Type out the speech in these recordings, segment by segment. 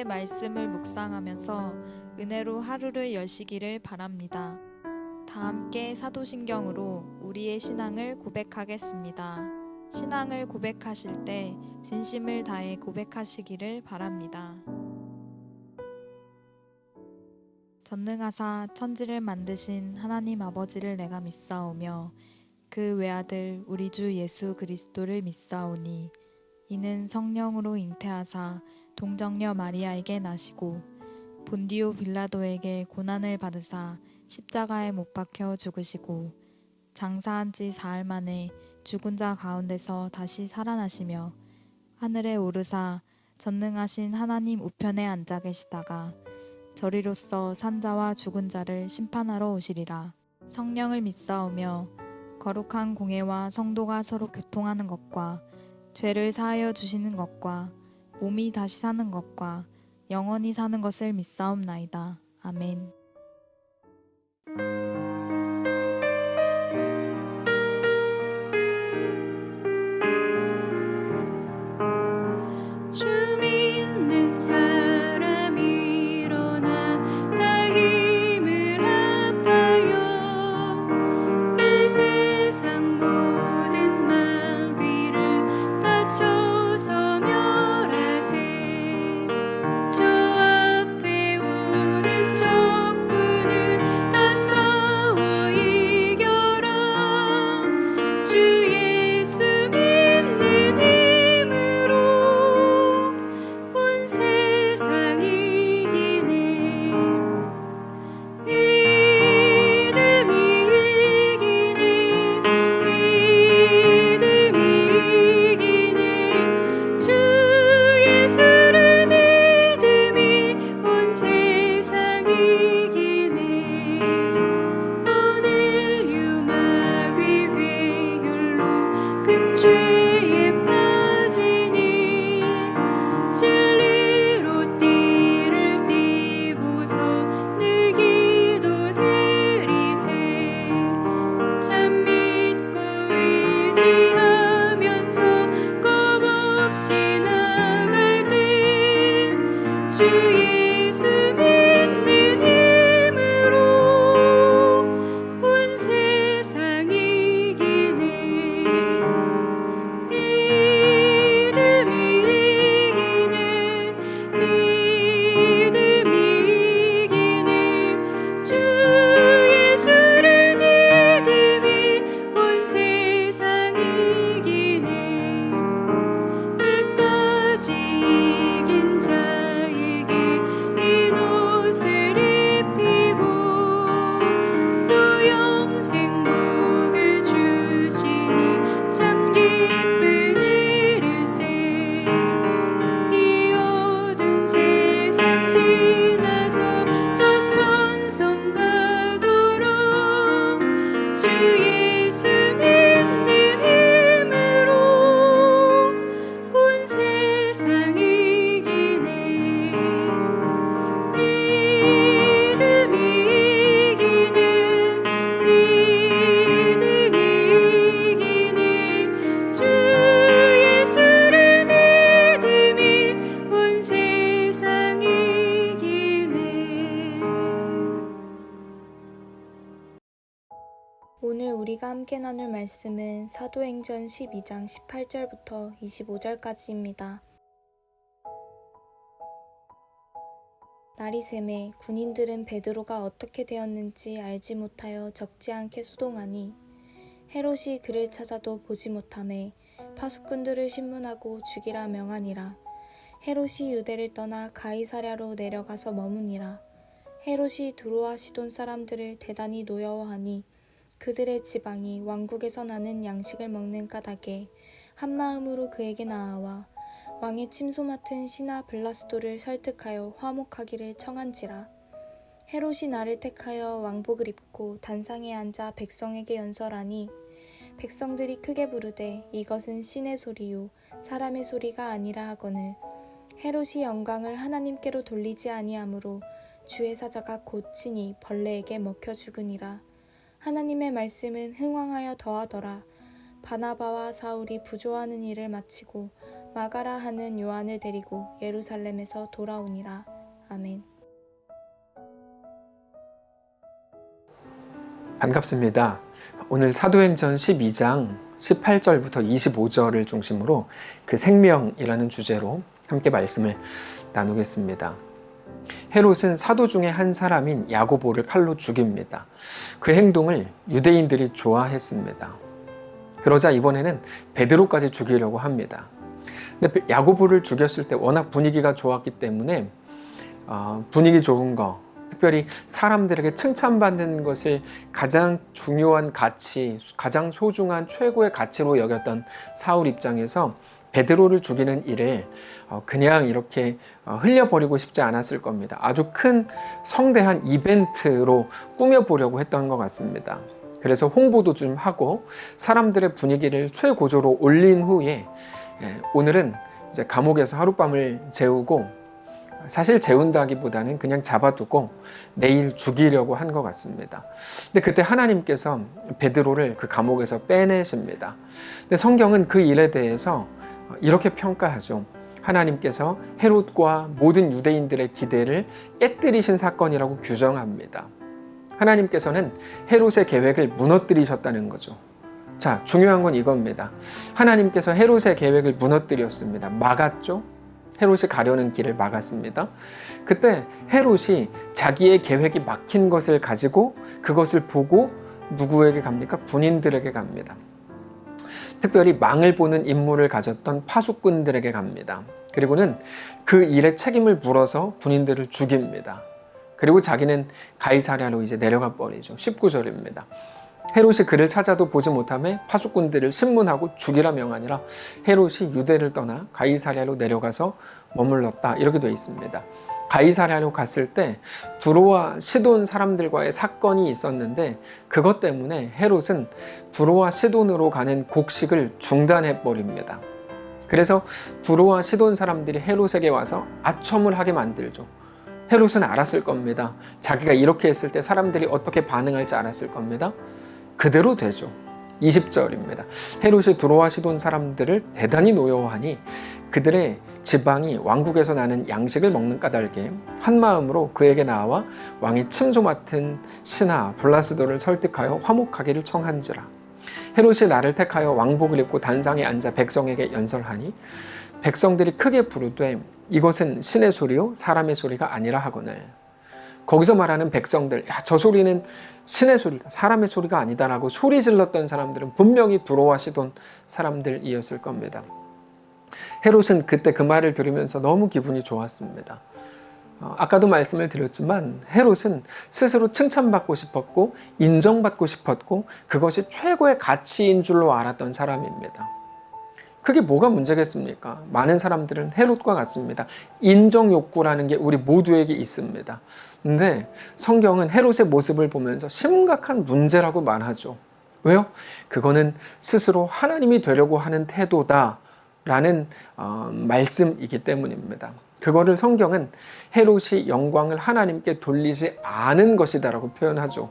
말씀을 묵상하면서 은혜로 하루를 여시기를 바랍니다. 다 함께 사도신경으로 우리의 신앙을 고백하겠습니다. 신앙을 고백하실 때 진심을 다해 고백하시기를 바랍니다. 전능하사 천지를 만드신 하나님 아버지를 내가 믿사오며 그 외아들 우리 주 예수 그리스도를 믿사오니 이는 성령으로 잉태하사 동정녀 마리아에게 나시고 본디오 빌라도에게 고난을 받으사 십자가에 못 박혀 죽으시고 장사한 지 사흘 만에 죽은 자 가운데서 다시 살아나시며 하늘에 오르사 전능하신 하나님 우편에 앉아 계시다가 저리로서 산자와 죽은 자를 심판하러 오시리라. 성령을 믿사오며 거룩한 공회와 성도가 서로 교통하는 것과 죄를 사하여 주시는 것과 몸이 다시 사는 것과 영원히 사는 것을 믿사옵나이다. 아멘. 주 믿는 사람 일어나 다 힘을 합하여 이 세상 모든 마귀를 다쳐서 멸하세. 저 앞에 오는 적군을 다 싸워 이겨라. 주 예수 믿는 힘으로 온 세상 이기네. 믿음이 이기네. 믿음이 이기네. 주 예수를 믿음이 온 세상 이기네. 오늘 유마귀 괴율로 큰 죄에 빠지니 진리로 띠를 띠고서 늘 기도드리세. 참 믿고 의지하면서 겁없이 나갈 때 주 예수 믿는 힘으로 온 세상 이기네. 믿음이 이기네. 믿음이 이기네. 주 예수를 믿음이 온 세상 이기네. 끝까지 이긴 자에게 이 옷을 입히고 또 영생 복을 주시니 참 기쁜 일일세. 이 어두운 세상 지나서 저 천성 가도록 주 예수 믿는 힘으로 온 세상 이기네. 믿음이 이기네. 믿음이 이기네. 주 예수를 믿음이 온 세상 이기네. 오늘 우리가 함께 나눌 말씀은 사도행전 12장 18절부터 25절까지입니다. 날이 새매 군인들은 베드로가 어떻게 되었는지 알지 못하여 적지 않게 수동하니 헤롯이 그를 찾아도 보지 못하매 파수꾼들을 신문하고 죽이라 명하니라. 헤롯이 유대를 떠나 가이사랴로 내려가서 머무니라. 헤롯이 두로와 시돈 사람들을 대단히 노여워하니 그들의 지방이 왕국에서 나는 양식을 먹는 까닭에 한마음으로 그에게 나아와 왕의 침소 맡은 신하 블라스도를 설득하여 화목하기를 청한지라. 헤롯이 나를 택하여 왕복을 입고 단상에 앉아 백성에게 연설하니 백성들이 크게 부르되 이것은 신의 소리요 사람의 소리가 아니라 하거늘 헤롯이 영광을 하나님께로 돌리지 아니하므로 주의 사자가 곧 친히 벌레에게 먹혀 죽으니라. 하나님의 말씀은 흥왕하여 더하더라. 바나바와 사울이 부조하는 일을 마치고 마가라 하는 요한을 데리고 예루살렘에서 돌아오니라. 아멘. 반갑습니다. 오늘 사도행전 12장 18절부터 25절을 중심으로 그 생명이라는 주제로 함께 말씀을 나누겠습니다. 헤롯은 사도 중에 한 사람인 야고보를 칼로 죽입니다. 그 행동을 유대인들이 좋아했습니다. 그러자 이번에는 베드로까지 죽이려고 합니다. 근데 야고보를 죽였을 때 워낙 분위기가 좋았기 때문에 분위기 좋은 거, 특별히 사람들에게 칭찬받는 것을 가장 중요한 가치, 가장 소중한 최고의 가치로 여겼던 사울 입장에서 베드로를 죽이는 일을 그냥 이렇게 흘려버리고 싶지 않았을 겁니다. 아주 큰 성대한 이벤트로 꾸며보려고 했던 것 같습니다. 그래서 홍보도 좀 하고 사람들의 분위기를 최고조로 올린 후에 오늘은 이제 감옥에서 하룻밤을 재우고, 사실 재운다기보다는 그냥 잡아두고 내일 죽이려고 한 것 같습니다. 근데 그때 하나님께서 베드로를 그 감옥에서 빼내십니다. 근데 성경은 그 일에 대해서 이렇게 평가하죠. 하나님께서 헤롯과 모든 유대인들의 기대를 깨뜨리신 사건이라고 규정합니다. 하나님께서는 헤롯의 계획을 무너뜨리셨다는 거죠. 자, 중요한 건 이겁니다. 하나님께서 헤롯의 계획을 무너뜨렸습니다. 막았죠? 헤롯이 가려는 길을 막았습니다. 그때 헤롯이 자기의 계획이 막힌 것을 가지고 그것을 보고 누구에게 갑니까? 군인들에게 갑니다. 특별히 망을 보는 임무를 가졌던 파수꾼들에게 갑니다. 그리고는 그 일의 책임을 물어서 군인들을 죽입니다. 그리고 자기는 가이사랴로 이제 내려가 버리죠. 19절입니다. 헤롯이 그를 찾아도 보지 못하며 파수꾼들을 신문하고 죽이라 명하니라. 헤롯이 유대를 떠나 가이사랴로 내려가서 머물렀다. 이렇게 되어 있습니다. 가이사랴로 갔을 때 두로와 시돈 사람들과의 사건이 있었는데, 그것 때문에 헤롯은 두로와 시돈으로 가는 곡식을 중단해 버립니다. 그래서 두로와 시돈 사람들이 헤롯에게 와서 아첨을 하게 만들죠. 헤롯은 알았을 겁니다. 자기가 이렇게 했을 때 사람들이 어떻게 반응할지 알았을 겁니다. 그대로 되죠. 20절입니다. 헤롯이 두로와 시돈 사람들을 대단히 노여워하니 그들의 지방이 왕국에서 나는 양식을 먹는 까닭에 한 마음으로 그에게 나와 왕의 침소 맡은 신하 블라스도를 설득하여 화목하기를 청한지라. 헤롯이 나를 택하여 왕복을 입고 단상에 앉아 백성에게 연설하니 백성들이 크게 부르되 이것은 신의 소리요 사람의 소리가 아니라 하거늘. 거기서 말하는 백성들, 야, 저 소리는 신의 소리다, 사람의 소리가 아니다라고 소리 질렀던 사람들은 분명히 두로와 시돈 사람들이었을 겁니다. 헤롯은 그때 그 말을 들으면서 너무 기분이 좋았습니다. 아까도 말씀을 드렸지만 헤롯은 스스로 칭찬받고 싶었고 인정받고 싶었고 그것이 최고의 가치인 줄로 알았던 사람입니다. 그게 뭐가 문제겠습니까? 많은 사람들은 헤롯과 같습니다. 인정 욕구라는 게 우리 모두에게 있습니다. 근데 성경은 헤롯의 모습을 보면서 심각한 문제라고 말하죠. 왜요? 그거는 스스로 하나님이 되려고 하는 태도다라는 말씀이기 때문입니다. 그거를 성경은 헤롯이 영광을 하나님께 돌리지 않은 것이다라고 표현하죠.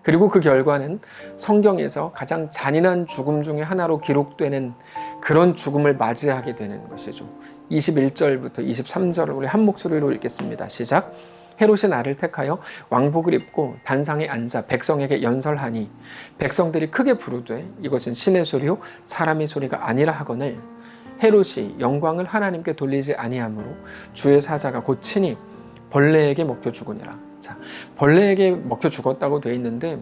그리고 그 결과는 성경에서 가장 잔인한 죽음 중에 하나로 기록되는 그런 죽음을 맞이하게 되는 것이죠. 21절부터 23절을 우리 한 목소리로 읽겠습니다. 시작. 헤롯이 나를 택하여 왕복을 입고 단상에 앉아 백성에게 연설하니 백성들이 크게 부르되 이것은 신의 소리요 사람의 소리가 아니라 하거늘. 헤롯이 영광을 하나님께 돌리지 아니하므로 주의 사자가 곧 친히 벌레에게 먹혀 죽으니라. 자, 벌레에게 먹혀 죽었다고 되어 있는데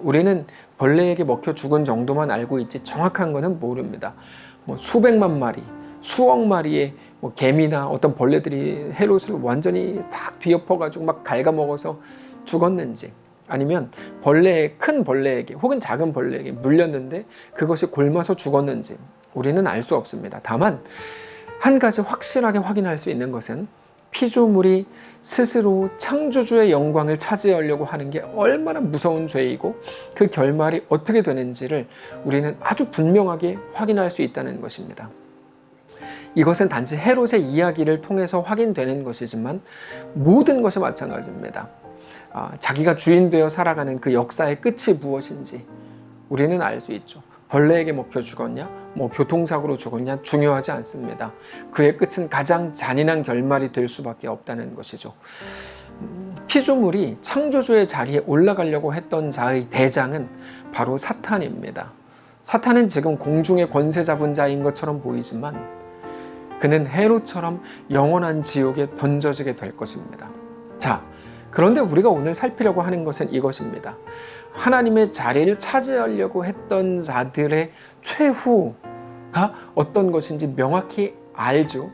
우리는 벌레에게 먹혀 죽은 정도만 알고 있지 정확한 거는 모릅니다. 수백만 마리, 수억 마리의 개미나 어떤 벌레들이 헤롯을 완전히 딱 뒤엎어가지고 막 갉아먹어서 죽었는지, 아니면 큰 벌레에게 혹은 작은 벌레에게 물렸는데 그것이 곪아서 죽었는지 우리는 알 수 없습니다. 다만 한 가지 확실하게 확인할 수 있는 것은 피조물이 스스로 창조주의 영광을 차지하려고 하는 게 얼마나 무서운 죄이고 그 결말이 어떻게 되는지를 우리는 아주 분명하게 확인할 수 있다는 것입니다. 이것은 단지 헤롯의 이야기를 통해서 확인되는 것이지만 모든 것이 마찬가지입니다. 자기가 주인 되어 살아가는 그 역사의 끝이 무엇인지 우리는 알 수 있죠. 벌레에게 먹혀 죽었냐, 뭐 교통사고로 죽었냐 중요하지 않습니다. 그의 끝은 가장 잔인한 결말이 될 수밖에 없다는 것이죠. 피조물이 창조주의 자리에 올라가려고 했던 자의 대장은 바로 사탄입니다. 사탄은 지금 공중의 권세 잡은 자인 것처럼 보이지만 그는 헤롯처럼 영원한 지옥에 던져지게 될 것입니다. 자, 그런데 우리가 오늘 살피려고 하는 것은 이것입니다. 하나님의 자리를 차지하려고 했던 자들의 최후가 어떤 것인지 명확히 알죠.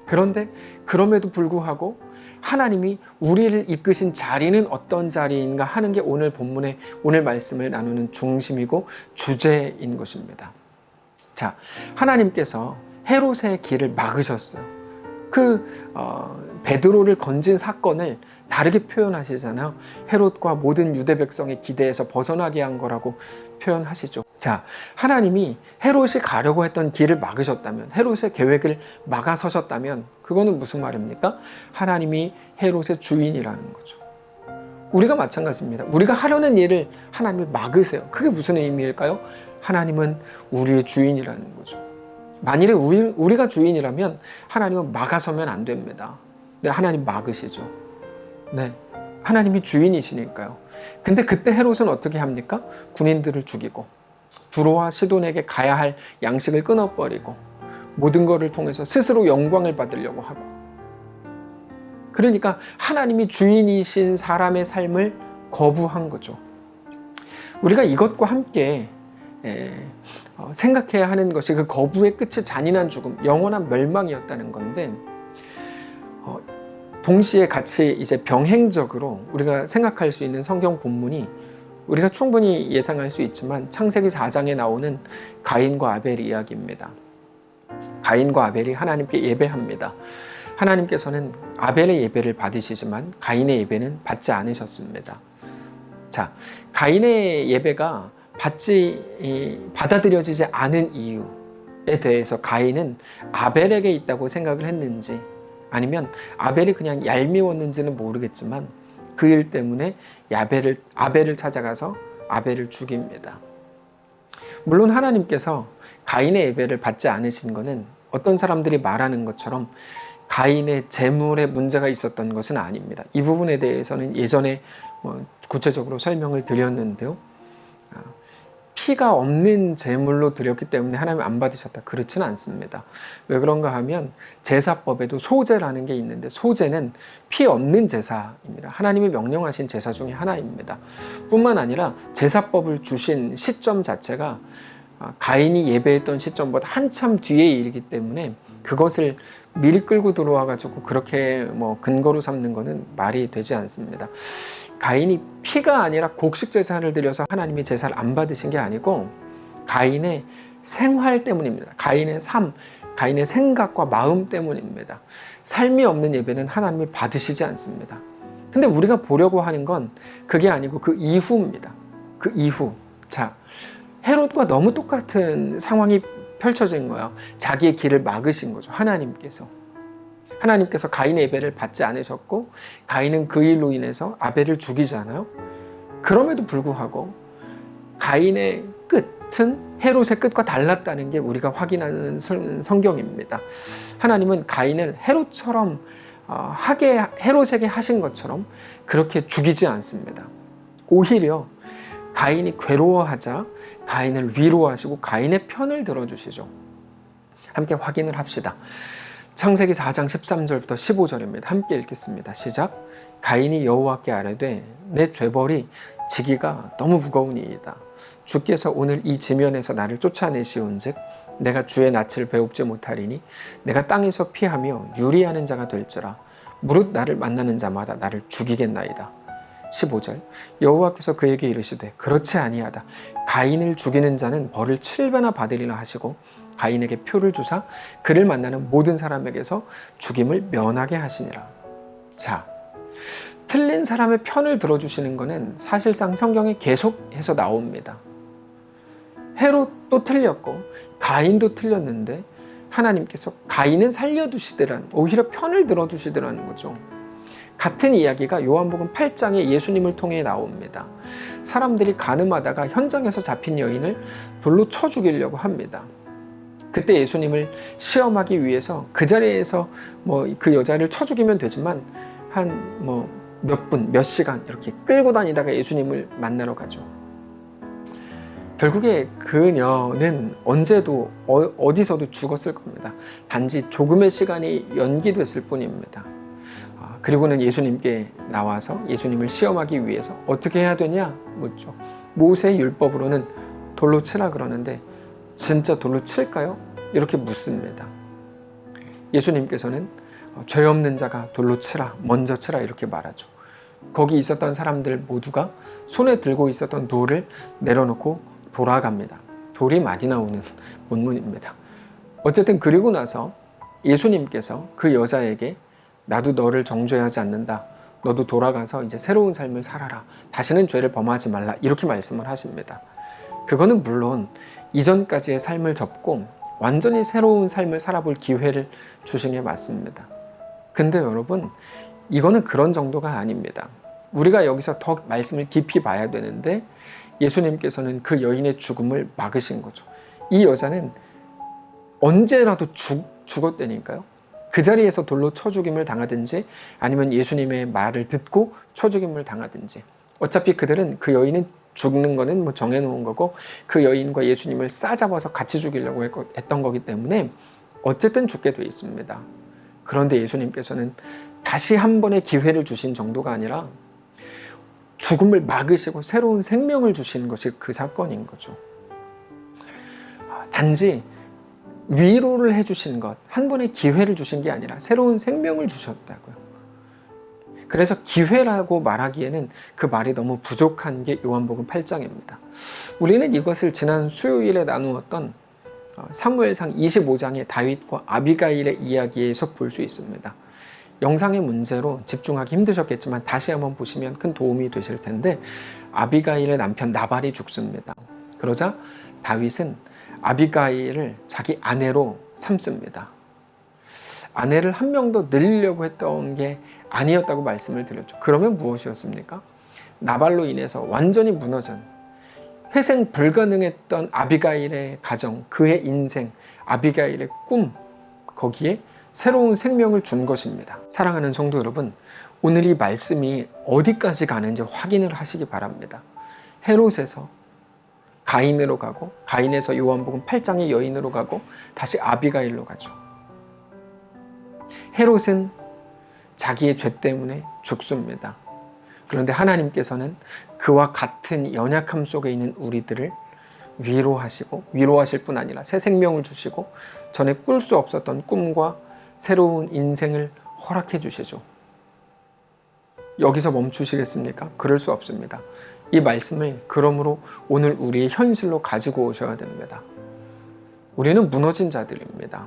그런데 그럼에도 불구하고 하나님이 우리를 이끄신 자리는 어떤 자리인가 하는 게 오늘 본문의 오늘 말씀을 나누는 중심이고 주제인 것입니다. 자, 하나님께서 헤롯의 길을 막으셨어요. 베드로를 건진 사건을 다르게 표현하시잖아요. 헤롯과 모든 유대 백성의 기대에서 벗어나게 한 거라고 표현하시죠. 자, 하나님이 헤롯이 가려고 했던 길을 막으셨다면, 헤롯의 계획을 막아서셨다면 그거는 무슨 말입니까? 하나님이 헤롯의 주인이라는 거죠. 우리가 마찬가지입니다. 우리가 하려는 일을 하나님이 막으세요. 그게 무슨 의미일까요? 하나님은 우리의 주인이라는 거죠. 만일에 우리가 주인이라면 하나님은 막아서면 안 됩니다. 네, 하나님 막으시죠. 네, 하나님이 주인이시니까요. 근데 그때 헤롯은 어떻게 합니까? 군인들을 죽이고 두로와 시돈에게 가야 할 양식을 끊어버리고 모든 것을 통해서 스스로 영광을 받으려고 하고, 그러니까 하나님이 주인이신 사람의 삶을 거부한 거죠. 우리가 이것과 함께 생각해야 하는 것이 그 거부의 끝이 잔인한 죽음, 영원한 멸망이었다는 건데, 동시에 같이 이제 병행적으로 우리가 생각할 수 있는 성경 본문이 우리가 충분히 예상할 수 있지만 창세기 4장에 나오는 가인과 아벨 이야기입니다. 가인과 아벨이 하나님께 예배합니다. 하나님께서는 아벨의 예배를 받으시지만 가인의 예배는 받지 않으셨습니다. 자, 가인의 예배가 받아들여지지 않은 이유에 대해서 가인은 아벨에게 있다고 생각을 했는지 아니면 아벨이 그냥 얄미웠는지는 모르겠지만 그 일 때문에 아벨을 찾아가서 아벨을 죽입니다. 물론 하나님께서 가인의 예배를 받지 않으신 것은 어떤 사람들이 말하는 것처럼 가인의 재물에 문제가 있었던 것은 아닙니다. 이 부분에 대해서는 예전에 구체적으로 설명을 드렸는데요. 피가 없는 제물로 드렸기 때문에 하나님 안 받으셨다. 그렇지는 않습니다. 왜 그런가 하면 제사법에도 소제라는 게 있는데 소제는 피 없는 제사입니다. 하나님이 명령하신 제사 중에 하나입니다. 뿐만 아니라 제사법을 주신 시점 자체가 가인이 예배했던 시점보다 한참 뒤의 일이기 때문에 그것을 미리 끌고 들어와 가지고 그렇게 근거로 삼는 것은 말이 되지 않습니다. 가인이 피가 아니라 곡식 제사를 드려서 하나님이 제사를 안 받으신 게 아니고 가인의 생활 때문입니다. 가인의 삶, 가인의 생각과 마음 때문입니다. 삶이 없는 예배는 하나님이 받으시지 않습니다. 근데 우리가 보려고 하는 건 그게 아니고 그 이후입니다. 그 이후. 자, 헤롯과 너무 똑같은 상황이 펼쳐진 거예요. 자기의 길을 막으신 거죠. 하나님께서 가인의 예배를 받지 않으셨고 가인은 그 일로 인해서 아벨을 죽이잖아요. 그럼에도 불구하고 가인의 끝은 헤롯의 끝과 달랐다는 게 우리가 확인하는 성경입니다. 하나님은 가인을 헤롯처럼 헤롯에게 하신 것처럼 그렇게 죽이지 않습니다. 오히려 가인이 괴로워하자 가인을 위로하시고 가인의 편을 들어주시죠. 함께 확인을 합시다. 창세기 4장 13절부터 15절입니다. 함께 읽겠습니다. 시작. 가인이 여호와께 아뢰되 내 죄벌이 지기가 너무 무거우니이다. 주께서 오늘 이 지면에서 나를 쫓아내시온즉 내가 주의 낯을 배웁지 못하리니 내가 땅에서 피하며 유리하는 자가 될지라 무릇 나를 만나는 자마다 나를 죽이겠나이다. 15절. 여호와께서 그에게 이르시되 그렇지 아니하다. 가인을 죽이는 자는 벌을 7배나 받으리라 하시고 가인에게 표를 주사 그를 만나는 모든 사람에게서 죽임을 면하게 하시니라. 자, 틀린 사람의 편을 들어주시는 것은 사실상 성경에 계속해서 나옵니다. 헤롯도 틀렸고 가인도 틀렸는데 하나님께서 가인은 살려두시더라는, 오히려 편을 들어주시더라는 거죠. 같은 이야기가 요한복음 8장에 예수님을 통해 나옵니다. 사람들이 가늠하다가 현장에서 잡힌 여인을 돌로 쳐 죽이려고 합니다. 그때 예수님을 시험하기 위해서 그 자리에서 그 여자를 쳐 죽이면 되지만 한 몇 분, 몇 시간 이렇게 끌고 다니다가 예수님을 만나러 가죠. 결국에 그녀는 언제도 어디서도 죽었을 겁니다. 단지 조금의 시간이 연기됐을 뿐입니다. 그리고는 예수님께 나와서 예수님을 시험하기 위해서 어떻게 해야 되냐 묻죠. 모세의 율법으로는 돌로 치라 그러는데 진짜 돌로 칠까요? 이렇게 묻습니다. 예수님께서는 죄 없는 자가 돌로 치라, 먼저 치라 이렇게 말하죠. 거기 있었던 사람들 모두가 손에 들고 있었던 돌을 내려놓고 돌아갑니다. 돌이 많이 나오는 본문입니다. 어쨌든 그리고 나서 예수님께서 그 여자에게 나도 너를 정죄하지 않는다. 너도 돌아가서 이제 새로운 삶을 살아라. 다시는 죄를 범하지 말라. 이렇게 말씀을 하십니다. 그거는 물론 이전까지의 삶을 접고 완전히 새로운 삶을 살아볼 기회를 주신 게 맞습니다. 근데 여러분, 이거는 그런 정도가 아닙니다. 우리가 여기서 더 말씀을 깊이 봐야 되는데 예수님께서는 그 여인의 죽음을 막으신 거죠. 이 여자는 언제라도 죽었다니까요. 그 자리에서 돌로 쳐 죽임을 당하든지 아니면 예수님의 말을 듣고 쳐 죽임을 당하든지 어차피 그들은 그 여인은 죽는 거는 정해놓은 거고 그 여인과 예수님을 싸잡아서 같이 죽이려고 했던 거기 때문에 어쨌든 죽게 돼 있습니다. 그런데 예수님께서는 다시 한 번의 기회를 주신 정도가 아니라 죽음을 막으시고 새로운 생명을 주신 것이 그 사건인 거죠. 단지 위로를 해주신 것, 한 번의 기회를 주신 게 아니라 새로운 생명을 주셨다고요. 그래서 기회라고 말하기에는 그 말이 너무 부족한 게 요한복음 8장입니다. 우리는 이것을 지난 수요일에 나누었던 사무엘상 25장의 다윗과 아비가일의 이야기에서 볼 수 있습니다. 영상의 문제로 집중하기 힘드셨겠지만 다시 한번 보시면 큰 도움이 되실 텐데 아비가일의 남편 나발이 죽습니다. 그러자 다윗은 아비가일을 자기 아내로 삼습니다. 아내를 한 명 더 늘리려고 했던 게 아니었다고 말씀을 드렸죠. 그러면 무엇이었습니까? 나발로 인해서 완전히 무너진 회생 불가능했던 아비가일의 가정, 그의 인생, 아비가일의 꿈, 거기에 새로운 생명을 준 것입니다. 사랑하는 성도 여러분, 오늘 이 말씀이 어디까지 가는지 확인을 하시기 바랍니다. 헤롯에서 가인으로 가고 가인에서 요한복음 8장의 여인으로 가고 다시 아비가일로 가죠. 헤롯은 자기의 죄 때문에 죽습니다. 그런데 하나님께서는 그와 같은 연약함 속에 있는 우리들을 위로하시고 위로하실 뿐 아니라 새 생명을 주시고 전에 꿀 수 없었던 꿈과 새로운 인생을 허락해 주시죠. 여기서 멈추시겠습니까? 그럴 수 없습니다. 이 말씀을 그러므로 오늘 우리의 현실로 가지고 오셔야 됩니다. 우리는 무너진 자들입니다.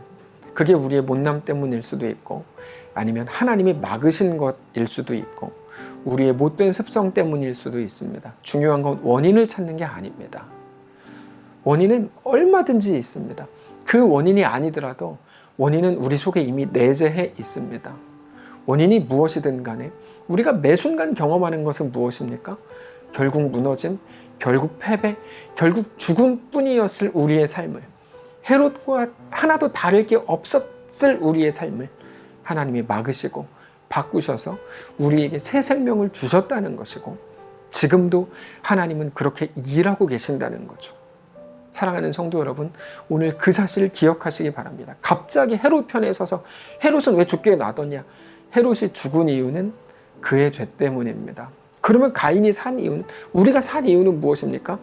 그게 우리의 못남 때문일 수도 있고 아니면 하나님이 막으신 것일 수도 있고 우리의 못된 습성 때문일 수도 있습니다. 중요한 건 원인을 찾는 게 아닙니다. 원인은 얼마든지 있습니다. 그 원인이 아니더라도 원인은 우리 속에 이미 내재해 있습니다. 원인이 무엇이든 간에 우리가 매 순간 경험하는 것은 무엇입니까? 결국 무너짐, 결국 패배, 결국 죽음뿐이었을 우리의 삶을 헤롯과 하나도 다를 게 없었을 우리의 삶을 하나님이 막으시고 바꾸셔서 우리에게 새 생명을 주셨다는 것이고 지금도 하나님은 그렇게 일하고 계신다는 거죠. 사랑하는 성도 여러분, 오늘 그 사실을 기억하시기 바랍니다. 갑자기 헤롯 편에 서서 헤롯은 왜 죽게 놔뒀냐? 헤롯이 죽은 이유는 그의 죄 때문입니다. 그러면 가인이 산 이유는, 우리가 산 이유는 무엇입니까?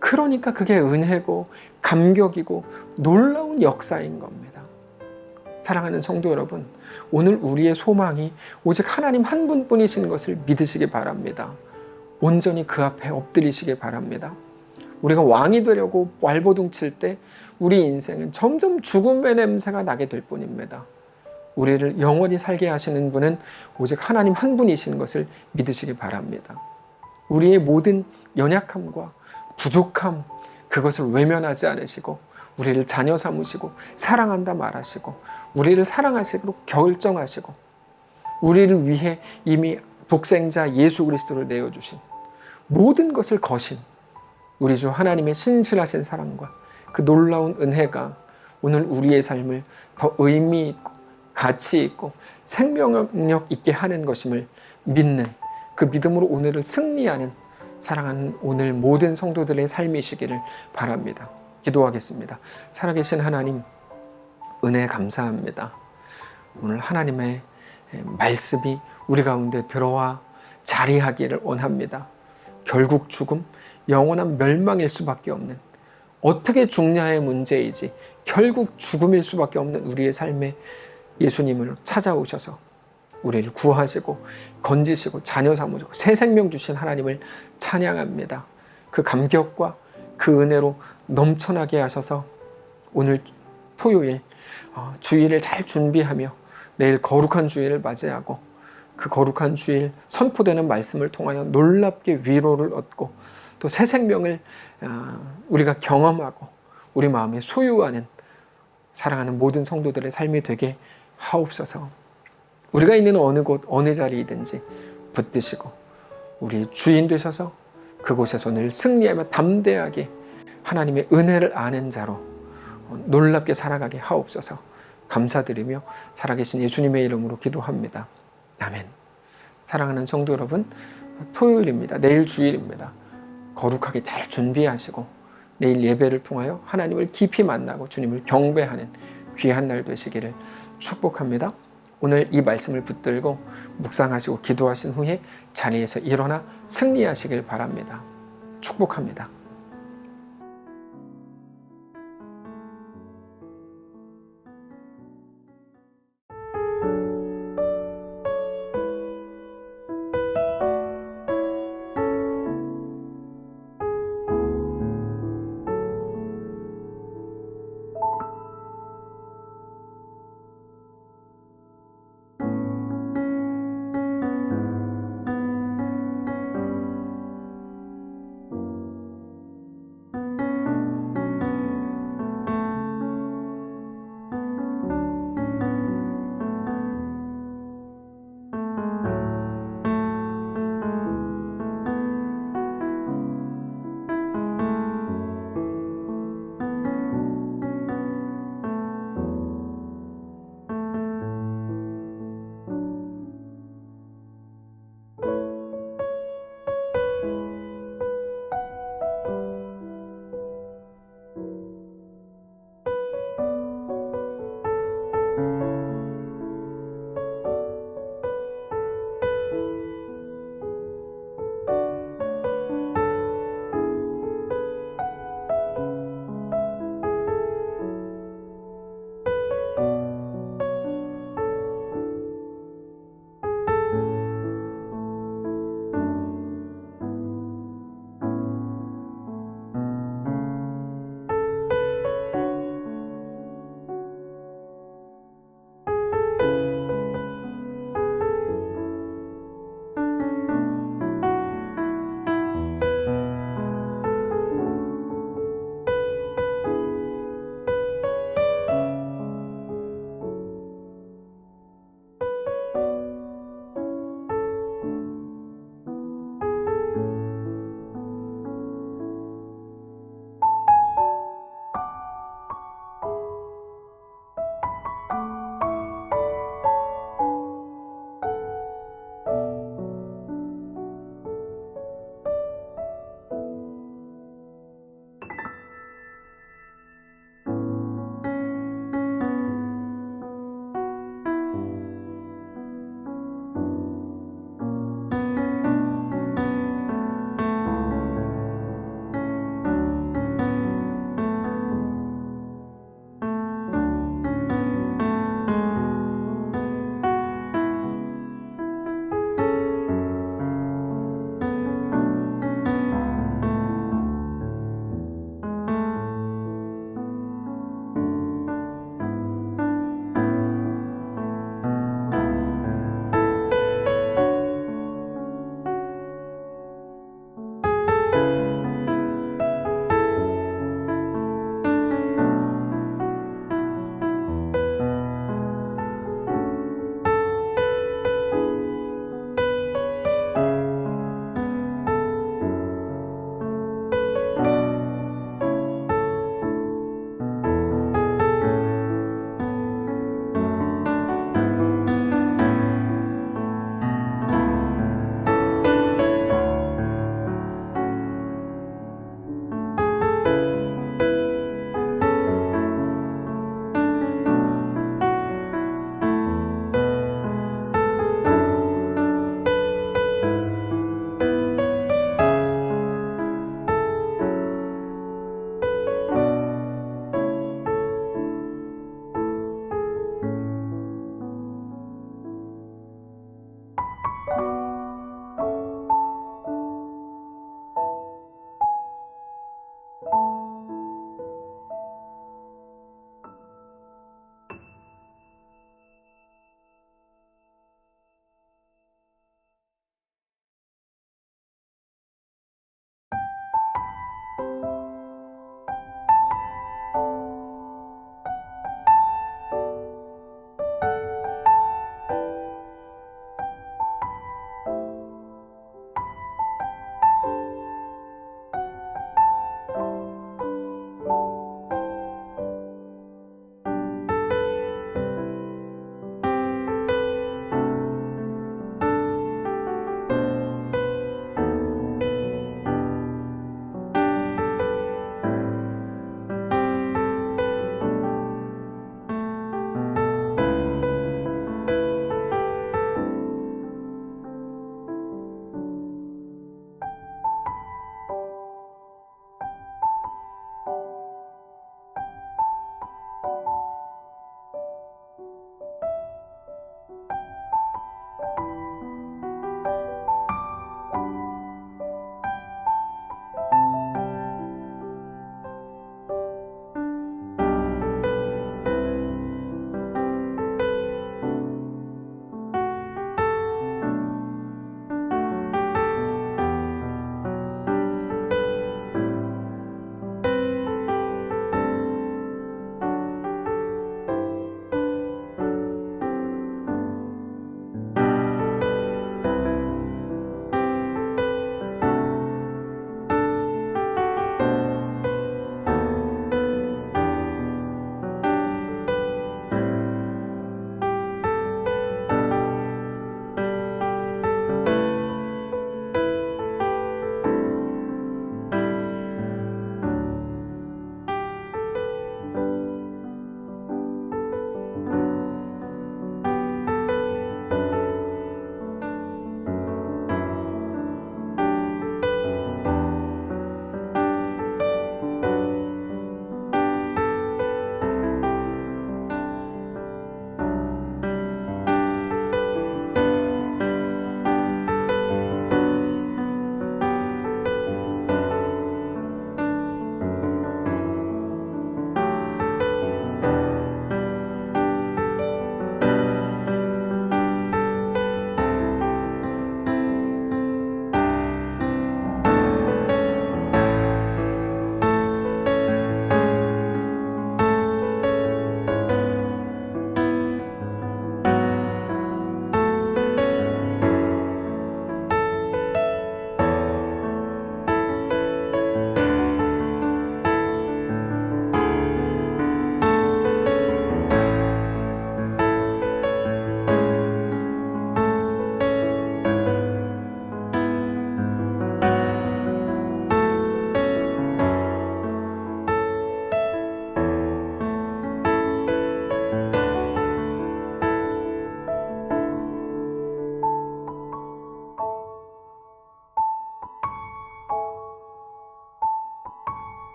그러니까 그게 은혜고 감격이고 놀라운 역사인 겁니다. 사랑하는 성도 여러분, 오늘 우리의 소망이 오직 하나님 한 분뿐이신 것을 믿으시기 바랍니다. 온전히 그 앞에 엎드리시기 바랍니다. 우리가 왕이 되려고 왈버둥 칠 때 우리 인생은 점점 죽음의 냄새가 나게 될 뿐입니다. 우리를 영원히 살게 하시는 분은 오직 하나님 한 분이신 것을 믿으시기 바랍니다. 우리의 모든 연약함과 부족함, 그것을 외면하지 않으시고 우리를 자녀 삼으시고 사랑한다 말하시고 우리를 사랑하시기로 결정하시고 우리를 위해 이미 독생자 예수 그리스도를 내어주신 모든 것을 거신 우리 주 하나님의 신실하신 사랑과 그 놀라운 은혜가 오늘 우리의 삶을 더 의미 있고 가치 있고 생명력 있게 하는 것임을 믿는 그 믿음으로 오늘을 승리하는 사랑하는 오늘 모든 성도들의 삶이시기를 바랍니다. 기도하겠습니다. 살아계신 하나님, 은혜 감사합니다. 오늘 하나님의 말씀이 우리 가운데 들어와 자리하기를 원합니다. 결국 죽음, 영원한 멸망일 수밖에 없는, 어떻게 죽냐의 문제이지 결국 죽음일 수밖에 없는 우리의 삶에 예수님을 찾아오셔서 우리를 구하시고 건지시고 자녀 삼으시고 새 생명 주신 하나님을 찬양합니다. 그 감격과 그 은혜로 넘쳐나게 하셔서 오늘 토요일 주일을 잘 준비하며 내일 거룩한 주일을 맞이하고 그 거룩한 주일 선포되는 말씀을 통하여 놀랍게 위로를 얻고 또 새 생명을 우리가 경험하고 우리 마음에 소유하는 사랑하는 모든 성도들의 삶이 되게 하옵소서. 우리가 있는 어느 곳 어느 자리이든지 붙드시고 우리 주인 되셔서 그곳에서 늘 승리하며 담대하게 하나님의 은혜를 아는 자로 놀랍게 살아가게 하옵소서. 감사드리며 살아계신 예수님의 이름으로 기도합니다. 아멘. 사랑하는 성도 여러분, 토요일입니다. 내일 주일입니다. 거룩하게 잘 준비하시고 내일 예배를 통하여 하나님을 깊이 만나고 주님을 경배하는 귀한 날 되시기를 축복합니다. 오늘 이 말씀을 붙들고 묵상하시고 기도하신 후에 자리에서 일어나 승리하시길 바랍니다. 축복합니다.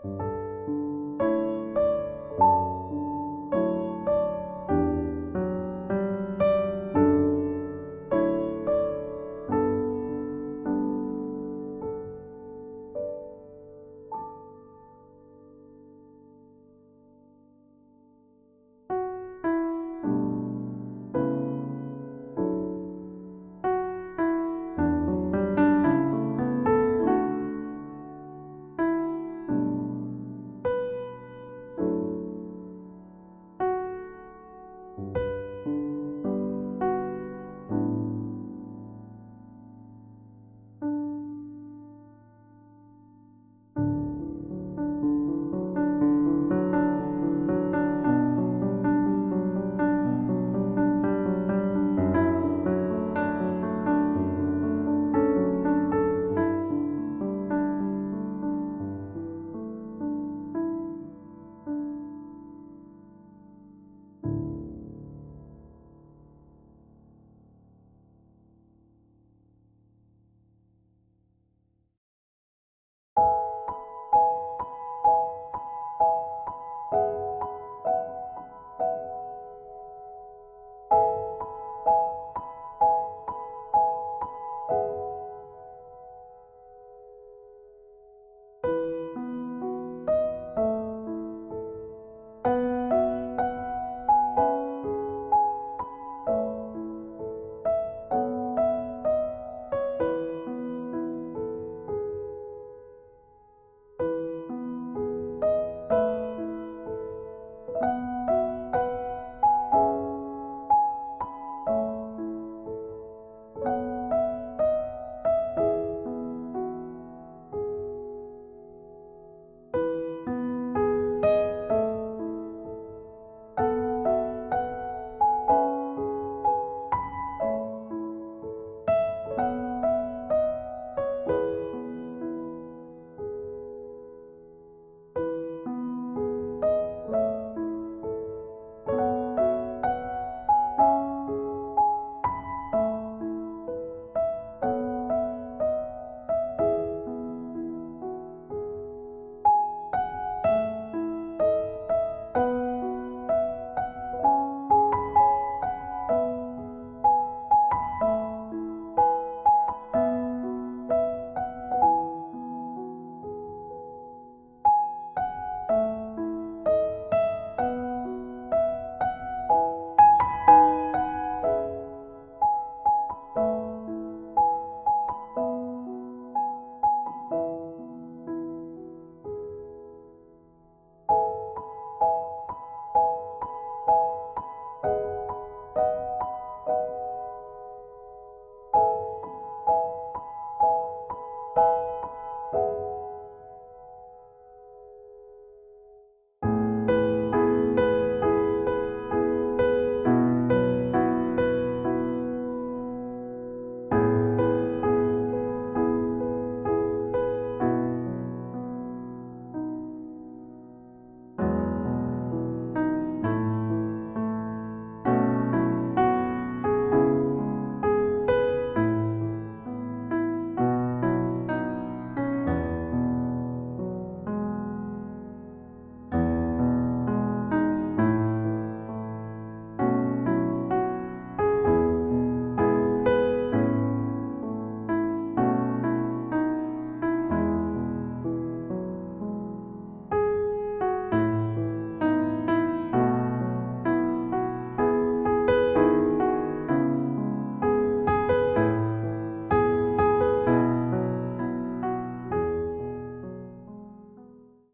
아멘.